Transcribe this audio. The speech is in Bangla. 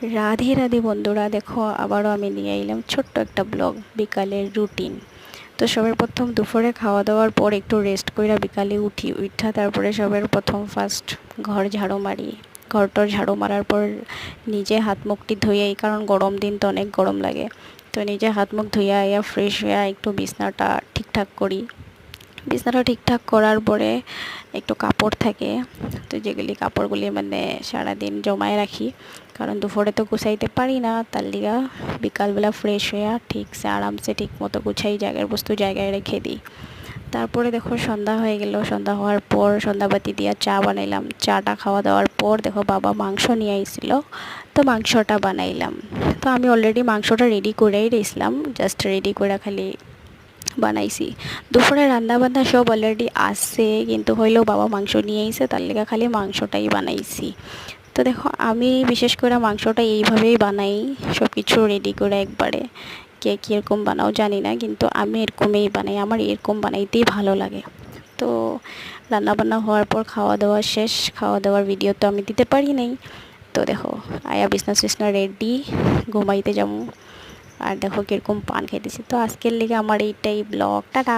রাধে রাধে বন্ধুরা, দেখো আবারও আমি নিয়ে এলাম ছোট্ট একটা ব্লগ, বিকালের রুটিন। তো সবার প্রথম দুপুরে খাওয়া দাওয়ার পর একটু রেস্ট কইরা বিকালে উঠা তারপরে সবার প্রথম ফার্স্ট ঘর ঝাড়ু মারি। ঘরটার ঝাড়ু মারার পর নিজে হাত মুখটি ধুয়ে, কারণ গরম দিন তো অনেক গরম লাগে, তো নিজে হাত মুখ ধুইয়া ইয়া ফ্রেশ হইয়া একটু বিছনাটা ঠিকঠাক করি। বিছানাটা ঠিকঠাক করার পরে একটু কাপড় থাকে, তো যেগুলি কাপড়গুলি মানে সারাদিন জমায় রাখি, কারণ দুপুরে তো গুছাইতে পারি না, তার লিগা বিকালবেলা ফ্রেশ হয়ে ঠিকসে আরামসে ঠিক মতো গুছাই জায়গার বস্তু জায়গায় রেখে দিই। তারপরে দেখো সন্ধ্যা হয়ে গেল, সন্ধ্যা হওয়ার পর সন্ধ্যাবাতি দিয়া চা বানাইলাম। চাটা খাওয়া দাওয়ার পর দেখো বাবা মাংস নিয়ে আইছিল, তো মাংসটা বানাইলাম। তো আমি অলরেডি মাংসটা রেডি করেই রইছিলাম, জাস্ট রেডি করে খালি বানাইছি। দুপুরে রান্না বান্না সব অলরেডি আছে, কিন্তু হইলেও বাবা মাংস নিয়ে আইছে, তার লেগে খালি মাংসটাই বানাইছি। তো দেখো আমি বিশেষ করে মাংসটা এইভাবেই বানাই, সব কিছু রেডি করে একবারে। কে কীরকম বানাও জানি না, কিন্তু আমি এরকমই বানাই, আমার এরকম বানাইতেই ভালো লাগে। তো রান্না বান্না হওয়ার পর খাওয়া দাওয়া শেষ, খাওয়া দাওয়ার ভিডিও তো আমি দিতে পারি নাই। তো দেখো আয়া বিছনা রেডি, ঘুমাইতে যাবো। আর দেখো কীরকম পান খাইতেছি। তো আজকের লেগে আমার এইটাই ব্লগ, টাটা।